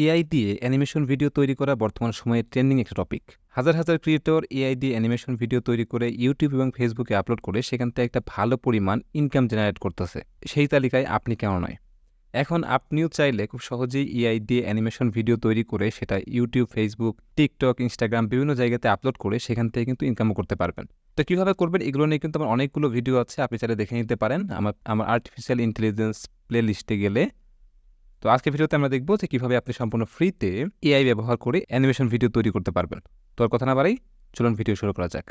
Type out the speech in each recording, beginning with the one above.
AI দিয়ে animation video তৈরি করা বর্তমান সময়ে ট্রেন্ডিং একটা টপিক। হাজার হাজার ক্রিয়েটর এআই দিয়ে অ্যানিমেশন ভিডিও তৈরি করে ইউটিউব এবং ফেসবুকে আপলোড করে সেখান থেকে একটা ভালো পরিমাণ ইনকাম জেনারেট করতেছে। সেই তালিকায় আপনি কেন নয়? এখন আপনিও চাইলে খুব সহজেই এআই দিয়ে অ্যানিমেশন ভিডিও তৈরি করে সেটা ইউটিউব, ফেসবুক, টিকটক, ইনস্টাগ্রাম বিভিন্ন জায়গাতে আপলোড করে সেখান থেকে কিন্তু ইনকামও করতে পারবেন। তো কীভাবে করবেন এগুলো নিয়ে কিন্তু আমার অনেকগুলো ভিডিও আছে, আপনি চাইলে দেখে নিতে পারেন আমার আর্টিফিশিয়াল ইন্টেলিজেন্স প্লে লিস্টে গেলে। তো আজকের ভিডিওতে আমরা দেখব যে কিভাবে আপনি সম্পূর্ণ ফ্রিতে এআই ব্যবহার করে অ্যানিমেশন ভিডিও তৈরি করতে পারবেন। তো আর কথা না বাড়াই, চলুন ভিডিও শুরু করা যাক।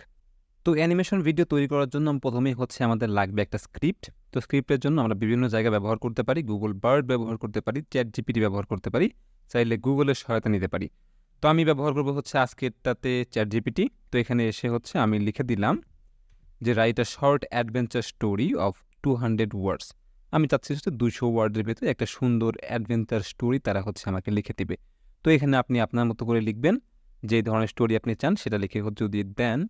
তো অ্যানিমেশন ভিডিও তৈরি করার জন্য প্রথমেই হচ্ছে আমাদের লাগবে একটা স্ক্রিপ্ট। তো স্ক্রিপ্টের জন্য আমরা বিভিন্ন জায়গায় ব্যবহার করতে পারি, গুগল বার্ড ব্যবহার করতে পারি, চ্যাট জিপিটি ব্যবহার করতে পারি, চাইলে গুগলের সহায়তা নিতে পারি। তো আমি ব্যবহার করব হচ্ছে আজকেরটাতে চ্যাট জিপিটি। তো এখানে এসে হচ্ছে আমি লিখে দিলাম যে write a short adventure story of 200 ওয়ার্ডস। আমি চাচ্ছি হচ্ছে 200 ওয়ার্ডের ভেতরে একটা সুন্দর অ্যাডভেঞ্চার স্টোরি তারা হচ্ছে আমাকে লিখে দিবে। তো এখানে আপনি আপনার মতো করে লিখবেন, যে ধরনের স্টোরি আপনি চান সেটা লিখে যদি দেন,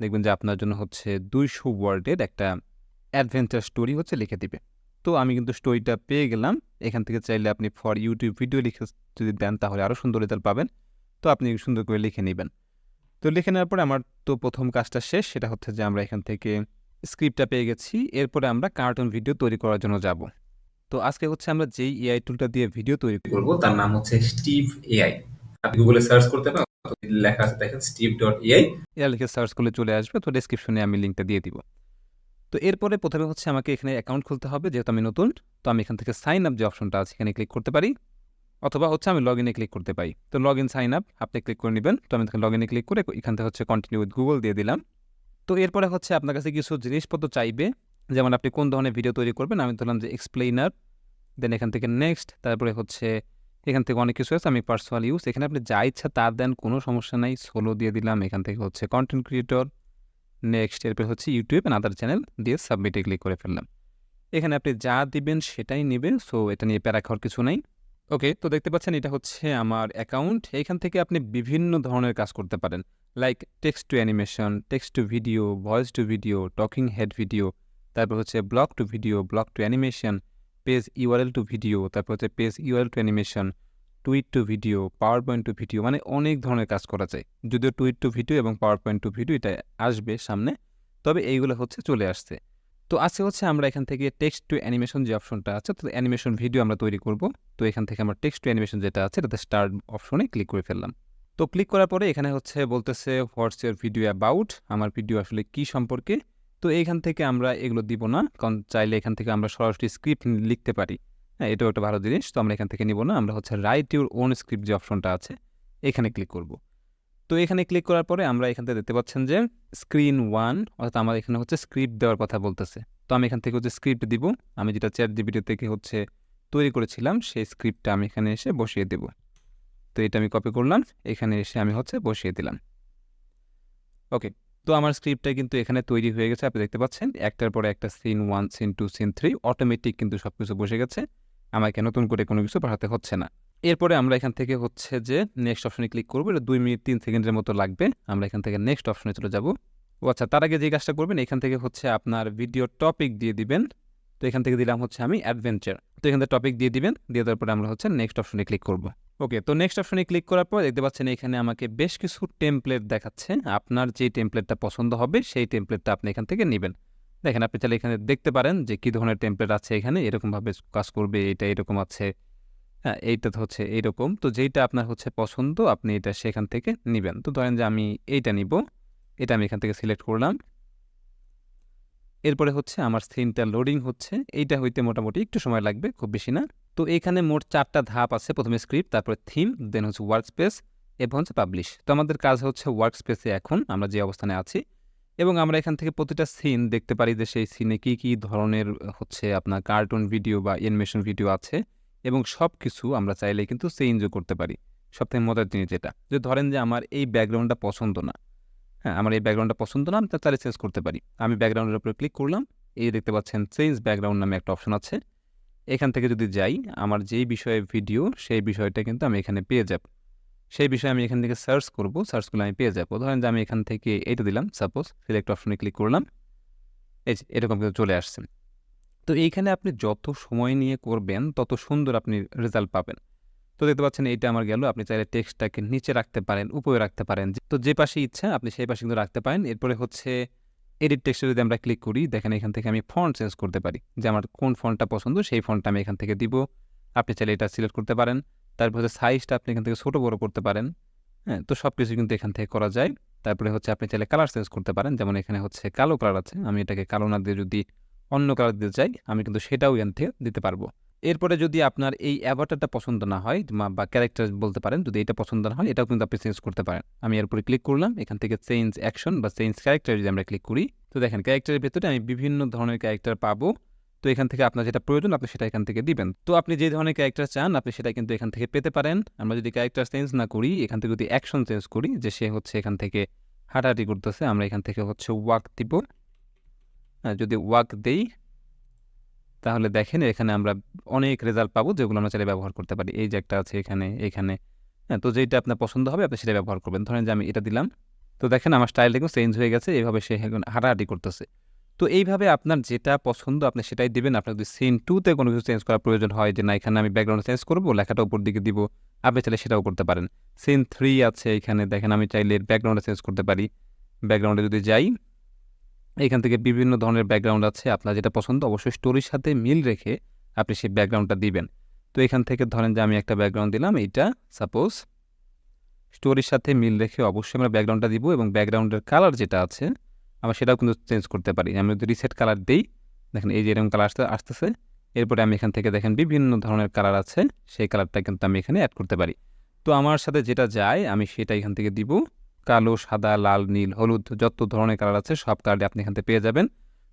দেখবেন যে আপনার জন্য হচ্ছে 200 ওয়ার্ডের একটা অ্যাডভেঞ্চার স্টোরি হচ্ছে লিখে দিবে। তো আমি কিন্তু স্টোরিটা পেয়ে গেলাম। এখান থেকে চাইলে আপনি ফর ইউটিউব ভিডিও লিখে যদি দেন তাহলে আরও সুন্দর রেজাল্ট পাবেন। তো আপনি সুন্দর করে লিখে নেবেন। তো লিখে নেওয়ার পরে আমার তো প্রথম কাজটা শেষ, সেটা হচ্ছে যে আমরা এখান থেকে স্ক্রিপ্টটা পেয়ে গেছি। এরপরে আমরা কার্টুন ভিডিও তৈরি করার জন্য যাব। তো আজকে হচ্ছে আমরা যেই এআই টুলটা দিয়ে ভিডিও তৈরি করব তার নাম হচ্ছে স্টিভ এআই। আপনি গুগলে সার্চ করতে পারেন, লেখা আছে দেখেন steve.ai, এটা লিখে সার্চ করলে চলে আসবে। তো ডেসক্রিপশনে আমি লিঙ্কটা দিয়ে দিব। তো এরপরে প্রথমে হচ্ছে আমাকে এখানে অ্যাকাউন্ট খুলতে হবে, যেহেতু আমি নতুন। তো আমি এখান থেকে সাইন আপ যে অপশনটা আছে এখানে ক্লিক করতে পারি, অথবা হচ্ছে আমি লগ ইনে ক্লিক করতে পারি। তো লগ ইন সাইন আপ আপনি ক্লিক করে নেবেন। তো আমি লগ ইনে ক্লিক করে এখান থেকে হচ্ছে কন্টিনিউ উইথ গুগল দিয়ে দিলাম। তো এরপরে হচ্ছে আপনার কাছে কিছু জিনিসপত্র চাইবে, যেমন আপনি কোন ধরনের ভিডিও তৈরি করবেন। আমি ধরলাম যে এক্সপ্লেইনার, দেন এখান থেকে নেক্সট, তারপরে হচ্ছে এখান থেকে অনেক কিছু আছে, আমি পার্সোনাল ইউজ, এখানে আপনি যা ইচ্ছা তা দেন, কোনো সমস্যা নাই। সোলো দিয়ে দিলাম, এখান থেকে হচ্ছে কন্টেন্ট ক্রিয়েটর, নেক্সট এরপরে হচ্ছে ইউটিউব অ্যান্ড আদার চ্যানেল দিয়ে সাবমিটে ক্লিক করে ফেললাম। এখানে আপনি যা দিবেন সেটাই নেবে, সো এটা নিয়ে প্যারা খাওয়ার কিছু নাই। ওকে, তো দেখতে পাচ্ছেন এটা হচ্ছে আমার অ্যাকাউন্ট। এখান থেকে আপনি বিভিন্ন ধরনের কাজ করতে পারেন, like text to animation, text to video, voice to video, talking head video, তারপর হচ্ছে blog to video, blog to animation, page URL to video, তারপর হচ্ছে page URL to animation, tweet to video, PowerPoint to video, মানে অনেক ধরনের কাজ করা যায়। যদিও টুইট টু ভিডিও এবং পাওয়ার পয়েন্ট টু ভিডিও এটা আসবে সামনে, তবে এইগুলো হচ্ছে চলে আসছে। তো আজকে হচ্ছে আমরা এখান থেকে টেক্সট টু অ্যানিমেশন যে অপশনটা আছে, তো অ্যানিমেশন ভিডিও আমরা তৈরি করব। তো এখান থেকে আমরা টেক্সট টু অ্যানিমেশন যেটা আছে এটাতে স্টার্ট অপশনে ক্লিক করে ফেললাম। তো ক্লিক করার পরে এখানে হচ্ছে বলতেছে হোয়াটস ইউর ভিডিও অ্যাবাউট, আমার ভিডিও আসলে কি সম্পর্কে। তো এইখান থেকে আমরা এগুলো দিব না, কারণ চাইলে এখান থেকে আমরা সরাসরি স্ক্রিপ্ট লিখতে পারি। হ্যাঁ, এটাও একটা ভালো জিনিস। তো আমরা এখান থেকে নিব না, আমরা হচ্ছে রাইট ইউর ওন স্ক্রিপ্ট যে অপশনটা আছে এখানে ক্লিক করব। তো এখানে ক্লিক করার পরে আমরা এখান থেকে দেখতে পাচ্ছেন যে স্ক্রিন 1, অর্থাৎ আমার এখানে হচ্ছে স্ক্রিপ্ট দেওয়ার কথা বলতেছে। তো আমি এখান থেকে হচ্ছে স্ক্রিপ্ট দিব, আমি যেটা চ্যাট জিপিটি থেকে হচ্ছে তৈরি করেছিলাম সেই স্ক্রিপ্টটা আমি এখানে এসে বসিয়ে দেব। তো এটা আমি কপি করলাম, এখানে এসে আমি হচ্ছে বসিয়ে দিলাম। ওকে, তো আমার স্ক্রিপ্টটা কিন্তু এখানে তৈরি হয়ে গেছে, আপনি দেখতে পাচ্ছেন একটার পরে একটা সিন 1, সিন 2, সিন 3 অটোমেটিক কিন্তু সব কিছু বসে গেছে, আমাকে নতুন করে কোনো কিছু বাড়াতে হচ্ছে না। এরপরে আমরা এখান থেকে হচ্ছে যে নেক্সট অপশনে ক্লিক করবো, এটা 2 মিনিট 3 সেকেন্ডের মতো লাগবে। আমরা এখান থেকে নেক্সট অপশনে চলে যাব। ও আচ্ছা, তার আগে যে কাজটা করবেন এখান থেকে হচ্ছে আপনার ভিডিও টপিক দিয়ে দিবেন। তো এখান থেকে দিলাম হচ্ছে আমি অ্যাডভেঞ্চার। তো এখান থেকে টপিক দিয়ে দিবেন, দিয়ে দেওয়ার পরে আমরা হচ্ছে নেক্সট অপশনে ক্লিক করব। ওকে, তো নেক্সট অপশনে ক্লিক করার পর দেখতে পাচ্ছেন এখানে আমাকে বেশ কিছু টেমপ্লেট দেখাচ্ছে। আপনার যে টেমপ্লেটটা পছন্দ হবে সেই টেমপ্লেটটা আপনি এখান থেকে নেবেন। দেখেন, আপনি চাইলে এখানে দেখতে পারেন যে কী ধরনের টেমপ্লেট আছে এখানে, এরকমভাবে কাজ করবে, এটা এরকম আছে। হ্যাঁ, এইটা তো হচ্ছে এইরকম। তো যেইটা আপনার হচ্ছে পছন্দ আপনি এটা সেখান থেকে নিবেন। তো ধরেন যে আমি এইটা নিব, এটা আমি এখান থেকে সিলেক্ট করলাম। এরপরে হচ্ছে আমার সিনটা লোডিং হচ্ছে, এইটা হইতে মোটামুটি একটু সময় লাগবে, খুব বেশি না। তো এইখানে মোট 4টা ধাপ আছে, প্রথমে স্ক্রিপ্ট, তারপরে থিম, দেন হচ্ছে ওয়ার্ক স্পেস এবং হচ্ছে পাবলিশ। তো আমাদের কাজ হচ্ছে ওয়ার্ক স্পেসে এখন আমরা যে অবস্থানে আছি, এবং আমরা এখান থেকে প্রতিটা সিন দেখতে পারি যে সেই সিনে কী কী ধরনের হচ্ছে আপনার কার্টুন ভিডিও বা অ্যানিমেশন ভিডিও আছে, এবং সব কিছু আমরা চাইলে কিন্তু চেঞ্জও করতে পারি। সবথেকে মজার জিনিস যেটা, যে ধরেন যে আমার এই ব্যাকগ্রাউন্ডটা পছন্দ না, হ্যাঁ, আমার এই ব্যাকগ্রাউন্ডটা পছন্দ না, আমি তাহলে চেঞ্জ করতে পারি। আমি ব্যাকগ্রাউন্ডের উপরে ক্লিক করলাম, এই দেখতে পাচ্ছেন চেঞ্জ ব্যাকগ্রাউন্ড নামে একটা অপশন আছে। এখান থেকে যদি যাই, আমার যেই বিষয়ে ভিডিও সেই বিষয়টা কিন্তু আমি এখানে পেয়ে যাব। সেই বিষয়ে আমি এখান থেকে সার্চ করব, সার্চ করলে আমি পেয়ে যাবো। ধরেন যে আমি এখান থেকে এইটা দিলাম, সাপোজ সিলেক্ট অপশনে ক্লিক করলাম, এই যে এরকম কিন্তু চলে আসছে। তো এইখানে আপনি যত সময় নিয়ে করবেন তত সুন্দর আপনি রেজাল্ট পাবেন। তো দেখতে পাচ্ছেন এইটা আমার গেল। আপনি চাইলে টেক্সটটাকে নিচে রাখতে পারেন, উপরে রাখতে পারেন। তো যে পাশে ইচ্ছা আপনি সেই পাশে কিন্তু রাখতে পারেন। এরপরে হচ্ছে এডিট টেক্সটে যদি আমরা ক্লিক করি, দেখেন এখান থেকে আমি ফন্ট চেঞ্জ করতে পারি। যে আমার কোন ফন্টটা পছন্দ সেই ফন্টটা আমি এখান থেকে দিব। আপনি চাইলে এটা সিলেক্ট করতে পারেন। তারপর হচ্ছে সাইজটা আপনি এখান থেকে ছোট বড় করতে পারেন। হ্যাঁ, তো সবকিছু কিন্তু এখান থেকে করা যায়। তারপরে হচ্ছে আপনি চাইলে কালার চেঞ্জ করতে পারেন। যেমন এখানে হচ্ছে কালো কালার আছে, আমি এটাকে কালো না দিয়ে যদি অন্য কালার দিতে চাই, আমি কিন্তু সেটাও এখান থেকে দিতে পারবো। এরপরে যদি আপনার এই অ্যাভাটারটা পছন্দ না হয় বা ক্যারেক্টার বলতে পারেন, যদি এটা পছন্দ না হয় এটাও কিন্তু আপনি চেঞ্জ করতে পারেন। আমি এরপরে ক্লিক করলাম, এখান থেকে চেঞ্জ অ্যাকশন বা চেঞ্জ ক্যারেক্টার যদি আমরা ক্লিক করি, তো দেখেন ক্যারেক্টারের ভেতরে আমি বিভিন্ন ধরনের ক্যারেক্টার পাবো। তো এখান থেকে আপনার যেটা প্রয়োজন আপনি সেটা এখান থেকে দিবেন। তো আপনি যে ধরনের ক্যারেক্টার চান আপনি সেটা কিন্তু এখান থেকে পেতে পারেন। আমরা যদি ক্যারেক্টার চেঞ্জ না করি, এখান থেকে যদি অ্যাকশন চেঞ্জ করি, যে সে হচ্ছে এখান থেকে হাঁটাহাঁটি করতেছে, আমরা এখান থেকে হচ্ছে ওয়াক দিব। যদি ওয়াক দেই তাহলে দেখেন এখানে আমরা অনেক রেজাল্ট পাবো, যেগুলো আমরা চাইলে ব্যবহার করতে পারি। এই যে একটা আছে এখানে, এখানে। হ্যাঁ, তো যেটা আপনার পছন্দ হবে আপনি সেটা ব্যবহার করবেন। ধরেন যে আমি এটা দিলাম, তো দেখেন আমার স্টাইলটা কিন্তু চেঞ্জ হয়ে গেছে, এইভাবে সে এখন হাঁটাহাঁটি করতেছে। তো এইভাবে আপনার যেটা পছন্দ আপনি সেটাই দিবেন। আপনার যদি সিন 2-তে কোনো কিছু চেঞ্জ করার প্রয়োজন হয়, যে না এখানে আমি ব্যাকগ্রাউন্ড চেঞ্জ করবো, লেখাটা উপর দিকে দিব, আপনি চাইলে সেটাও করতে পারেন। সিন 3 আছে এখানে, দেখেন আমি চাইলে ব্যাকগ্রাউন্ডে চেঞ্জ করতে পারি। ব্যাকগ্রাউন্ডে যদি যাই, এখান থেকে বিভিন্ন ধরনের ব্যাকগ্রাউন্ড আছে, আপনার যেটা পছন্দ অবশ্যই স্টোরির সাথে মিল রেখে আপনি সেই ব্যাকগ্রাউন্ডটা দিবেন। তো এখান থেকে ধরেন যে আমি একটা ব্যাকগ্রাউন্ড দিলাম, এইটা সাপোজ স্টোরির সাথে মিল রেখে অবশ্যই আমরা ব্যাকগ্রাউন্ডটা দিব, এবং ব্যাকগ্রাউন্ডের কালার যেটা আছে আমরা সেটাও কিন্তু চেঞ্জ করতে পারি। আমি যদি রিসেট কালার দিই, দেখেন এই যে এরকম কালার আসতেছে। এরপরে আমি এখান থেকে দেখেন বিভিন্ন ধরনের কালার আছে, সেই কালারটা কিন্তু আমি এখানে অ্যাড করতে পারি। তো আমার সাথে যেটা যায় আমি সেটা এখান থেকে দিব। কালো, সাদা, লাল, নীল, হলুদ, যত ধরনের কালার আছে সব কালারই আপনি এখান থেকে পেয়ে যাবেন।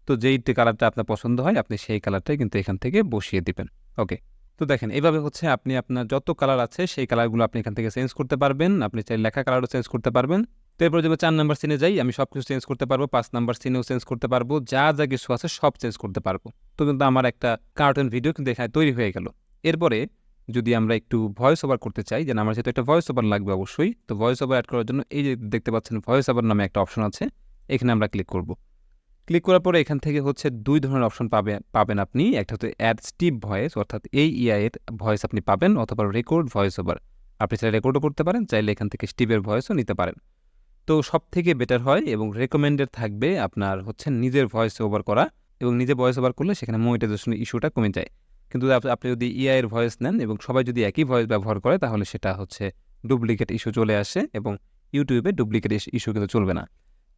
তো যেই কালারটা আপনার পছন্দ হয় আপনি সেই কালারটাই কিন্তু এখান থেকে বসিয়ে দিবেন। ওকে, তো দেখেন এইভাবে হচ্ছে আপনি আপনার যত কালার আছে সেই কালারগুলো আপনি এখান থেকে চেঞ্জ করতে পারবেন। আপনি চাইলে লেখা কালারও চেঞ্জ করতে পারবেন। তো এরপর যদি 4 নাম্বার সিনে যাই, আমি সব কিছু চেঞ্জ করতে পারবো। 5 নাম্বার সিনেও চেঞ্জ করতে পারবো, যা যা কিছু আছে সব চেঞ্জ করতে পারবো। তো কিন্তু আমার একটা কার্টুন ভিডিও কিন্তু এখানে তৈরি হয়ে গেল। এরপরে যদি আমরা একটু ভয়েস ওভার করতে চাই, যেন আমার যেহেতু একটা ভয়েস ওভার লাগবে অবশ্যই, তো ভয়েস ওভার অ্যাড করার জন্য এই যে দেখতে পাচ্ছেন ভয়েস ওভার নামে একটা অপশন আছে, এখানে আমরা ক্লিক করব। ক্লিক করার পরে এখান থেকে হচ্ছে 2 ধরনের অপশন পাবেন আপনি। একটা হচ্ছে অ্যাড স্টিভ ভয়েস, অর্থাৎ এই এর ভয়েস আপনি পাবেন, অথবা রেকর্ড ভয়েস ওভার। আপনি চাইলে রেকর্ডও করতে পারেন, চাইলে এখান থেকে স্টিভের ভয়েসও নিতে পারেন। তো সব থেকে বেটার হয় এবং রেকমেন্ডেড থাকবে আপনার হচ্ছে নিজের ভয়েস ওভার করা, এবং নিজে ভয়েস ওভার করলে সেখানে মনিটাইজেশনের ইস্যুটা কমে যায়। কিন্তু আপনি যদি এর ভয়েস নেন এবং সবাই যদি একই ভয়েস ব্যবহার করে, তাহলে সেটা হচ্ছে ডুপ্লিকেট ইস্যু চলে আসে, এবং ইউটিউবে ডুপ্লিকেট ইস্যু কিন্তু চলবে না।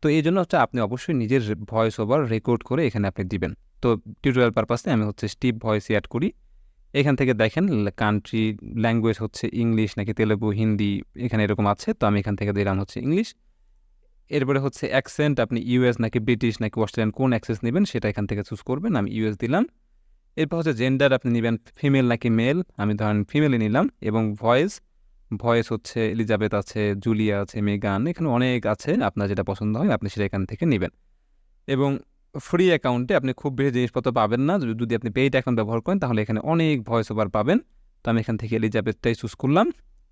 তো এই জন্য হচ্ছে আপনি অবশ্যই নিজের ভয়েস ওভার রেকর্ড করে এখানে আপনি দিবেন। তো টিউটোরিয়াল পারপাসে আমি হচ্ছে স্টিভ ভয়েস অ্যাড করি। এখান থেকে দেখেন কান্ট্রি ল্যাঙ্গুয়েজ হচ্ছে ইংলিশ নাকি তেলেগু, হিন্দি, এখানে এরকম আছে। তো আমি এখান থেকে দিলাম হচ্ছে ইংলিশ। এরপরে হচ্ছে অ্যাকসেন্ট, আপনি ইউএস নাকি ব্রিটিশ নাকি অস্ট্রেলিয়ান কোন অ্যাক্সেস নেবেন সেটা এখান থেকে চুজ করবেন। আমি ইউএস দিলাম। এরপর হচ্ছে জেন্ডার, আপনি নেবেন ফিমেল নাকি মেল, আমি ধরেন ফিমেলে নিলাম। এবং ভয়েস, ভয়েস হচ্ছে এলিজাবেথ আছে, জুলিয়া আছে, মেগান, এখানে অনেক আছে, আপনার যেটা পছন্দ হয় আপনি সেটা এখান থেকে নেবেন। এবং ফ্রি অ্যাকাউন্টে আপনি খুব বেশি জিনিসপত্র পাবেন না। যদি আপনি পেইড অ্যাকাউন্ট ব্যবহার করেন তাহলে এখানে অনেক ভয়েস ওভার পাবেন। তো আমি এখান থেকে এলিজাবেথটাই চুজ করলাম।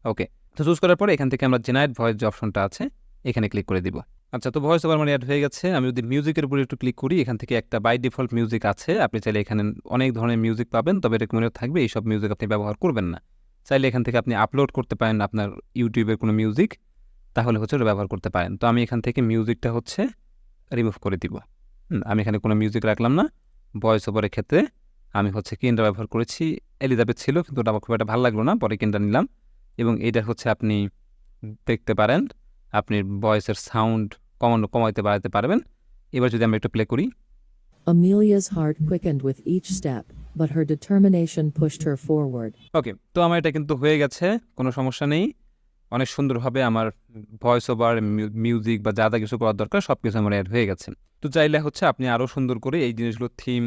ওকে, তো চুজ করার পরে এখান থেকে আমরা জেনারেট ভয়েস যে অপশনটা আছে এখানে ক্লিক করে দিব। আচ্ছা, তো ভয়েস ওভার মানে অ্যাড হয়ে গেছে। আমি যদি মিউজিকের উপরে একটু ক্লিক করি, এখান থেকে একটা বাই ডিফল্ট মিউজিক আছে, আপনি চাইলে এখানে অনেক ধরনের মিউজিক পাবেন, তবে রেকমেন্ডেড থাকবে এইসব মিউজিক আপনি ব্যবহার করবেন না। চাইলে এখান থেকে আপনি আপলোড করতে পারেন আপনার ইউটিউবের কোনো মিউজিক, তাহলে হচ্ছে ওটা ব্যবহার করতে পারেন। তো আমি এখান থেকে মিউজিকটা হচ্ছে রিমুভ করে দিব। আমি এখানে কোনো মিউজিক রাখলাম না। ভয়েস ওভারের ক্ষেত্রে আমি হচ্ছে কিনটা ব্যবহার করেছি, এলিজাবেথ ছিল কিন্তু ওটা আমার খুব একটা ভালো লাগলো না, পরে কিনটা নিলাম। এবং এইটা হচ্ছে আপনি দেখতে পারেন আপনি ভয়েসের সাউন্ড কমাইতে বাড়াতে পারবেন। এবার যদি আমরা একটু প্লে করি, Amelia's heart quickened with each step, but her determination pushed her forward. ওকে, তো আমার এটা কিন্তু হয়ে গেছে, কোনো সমস্যা নেই। অনেক সুন্দরভাবে আমার ভয়েস ওভার, মিউজিক বা যা যা কিছু করার দরকার সব কিছু আমার অ্যাড হয়ে গেছে। তো চাইলে হচ্ছে আপনি আরও সুন্দর করে এই জিনিসগুলো থিম,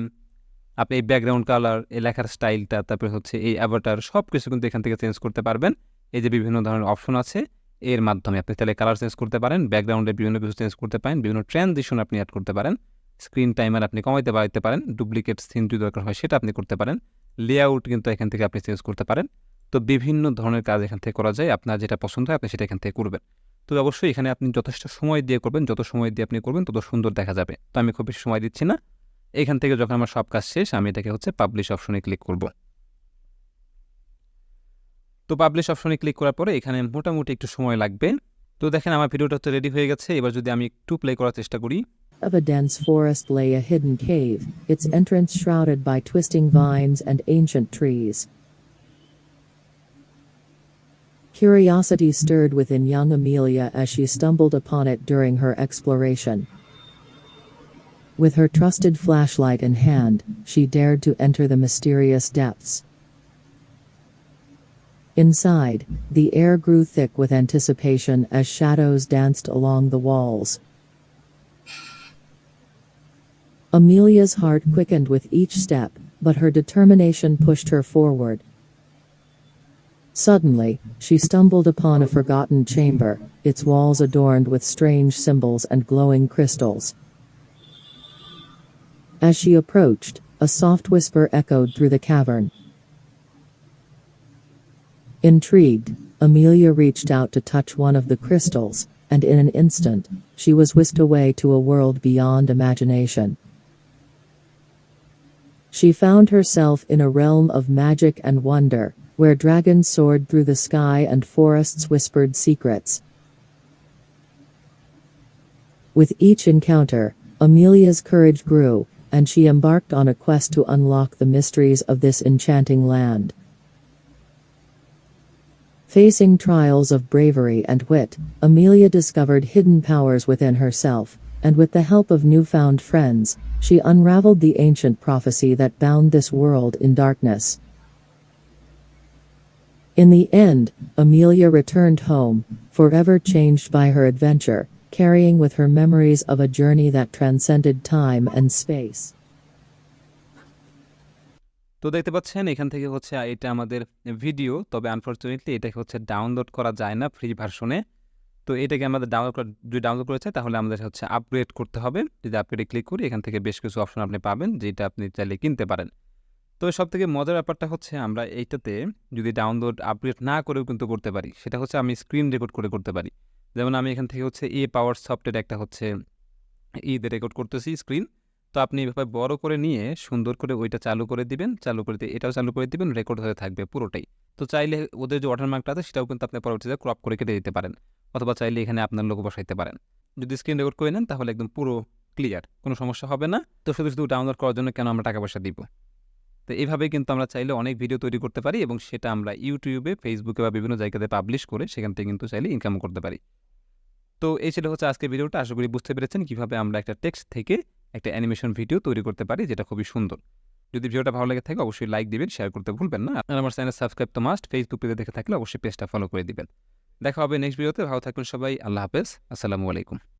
আপনি এই ব্যাকগ্রাউন্ড কালার, এই লেখার স্টাইলটা, তারপরে হচ্ছে এই অ্যাভাটার সব কিছু কিন্তু এখান থেকে চেঞ্জ করতে পারবেন। এই যে বিভিন্ন ধরনের অপশন আছে এর মাধ্যমে আপনি তাহলে কালার চেঞ্জ করতে পারেন, ব্যাকগ্রাউন্ডে বিভিন্ন কিছু চেঞ্জ করতে পারেন, বিভিন্ন ট্রানজিশন আপনি অ্যাড করতে পারেন, স্ক্রিন টাইমার আপনি কমাইতে বাড়াইতে পারেন, ডুপ্লিকেট সিন যদি দরকার হয় সেটা আপনি করতে পারেন, লেআউট কিন্তু এখান থেকে আপনি চেঞ্জ করতে পারেন। তো বিভিন্ন ধরনের কাজ এখান থেকে করা যায়, আপনার যেটা পছন্দ হয় আপনি সেটা এখান থেকে করবেন। তো অবশ্যই এখানে আপনি যথেষ্ট সময় দিয়ে করবেন, যত সময় দিয়ে আপনি করবেন তত সুন্দর দেখা যাবে। তো আমি খুব বেশি সময় দিচ্ছি না। এখান থেকে যখন আমার সব কাজ শেষ আমি এটাকে হচ্ছে পাবলিশ অপশনে ক্লিক করব। তো পাবলিশ অপশনে ক্লিক করার পরে এখানে মোটামুটি একটু সময় লাগবে। তো দেখেন আমার ভিডিওটা তো রেডি হয়ে গেছে। এবার যদি আমি একটু প্লে করার চেষ্টা করি। Of a dense forest lay a hidden cave, its entrance shrouded by twisting vines and ancient trees. Curiosity stirred within young Amelia as she stumbled upon it during her exploration. With her trusted flashlight in hand, she dared to enter the mysterious depths. Inside, the air grew thick with anticipation as shadows danced along the walls. Amelia's heart quickened with each step, but her determination pushed her forward. Suddenly, she stumbled upon a forgotten chamber, its walls adorned with strange symbols and glowing crystals. As she approached, a soft whisper echoed through the cavern. Intrigued, Amelia reached out to touch one of the crystals, and in an instant, she was whisked away to a world beyond imagination. She found herself in a realm of magic and wonder, where dragons soared through the sky and forests whispered secrets. With each encounter, Amelia's courage grew, and she embarked on a quest to unlock the mysteries of this enchanting land. Facing trials of bravery and wit, Amelia discovered hidden powers within herself, and with the help of newfound friends, she unraveled the ancient prophecy that bound this world in darkness. In the end, Amelia returned home, forever changed by her adventure, carrying with her memories of a journey that transcended time and space. তো দেখতে পাচ্ছেন এখান থেকে হচ্ছে এটা আমাদের video, তবে unfortunately এটাকে হচ্ছে ডাউনলোড করা যায় না ফ্রি ভার্সনে। তো এটাকে আমাদের যদি ডাউনলোড করেছে তাহলে আমাদের হচ্ছে আপগ্রেড করতে হবে। যদি আপগ্রেডে ক্লিক করি এখান থেকে বেশ কিছু অপশন আপনি পাবেন, যেটা আপনি চাইলে কিনতে পারেন। তো সবথেকে মজার ব্যাপারটা হচ্ছে আমরা এইটাতে যদি ডাউনলোড আপগ্রেড না করেও কিন্তু করতে পারি। সেটা হচ্ছে আমি স্ক্রিন রেকর্ড করে করতে পারি। যেমন আমি এখান থেকে হচ্ছে পাওয়ার সফটওয়্যার একটা হচ্ছে দিয়ে রেকর্ড করতেছি স্ক্রিন। তো আপনি এভাবে বড় করে নিয়ে সুন্দর করে ওইটা চালু করে দিবেন, চালু করে দিয়ে এটাও চালু করে দিবেন, রেকর্ড হয়ে থাকবে পুরোটাই। তো চাইলে ওদের যে ওয়াটারমার্কটা আছে সেটাও কিন্তু আপনি পরবর্তীতে ক্রপ করে কেটে দিতে পারেন, অথবা চাইলে এখানে আপনার লোগো বসাইতে পারেন। যদি স্ক্রিন রেকর্ড করে নেন তাহলে একদম পুরো ক্লিয়ার, কোনো সমস্যা হবে না। তো শুধু শুধু ডাউনলোড করার জন্য কেন আমরা টাকা পয়সা দিব? তো এইভাবেই কিন্তু আমরা চাইলে অনেক ভিডিও তৈরি করতে পারি এবং সেটা আমরা ইউটিউবে, ফেসবুকে বা বিভিন্ন জায়গাতে পাবলিশ করে সেখান থেকে কিন্তু চাইলে ইনকাম করতে পারি। তো এই ছিল হচ্ছে আজকের ভিডিওটা। আশা করি বুঝতে পেরেছেন কিভাবে আমরা একটা টেক্সট থেকে একটা অ্যানিমেশন ভিডিও তৈরি করতে পারি, যেটা খুবই সুন্দর। যদি ভিডিওটা ভালো লেগে থাকে অবশ্যই লাইক দিবেন, শেয়ার করতে ভুলবেন না। আর আমার চ্যানেল সাবস্ক্রাইব তো মাস্ট, ফেসবুক পেজে দেখে থাকলে অবশ্যই পেজটা ফলো করে দিবেন। দেখা হবে নেক্সট ভিডিওতে। ভালো থাকবেন সবাই। আল্লাহ হাফেজ। আসসালামু আলাইকুম।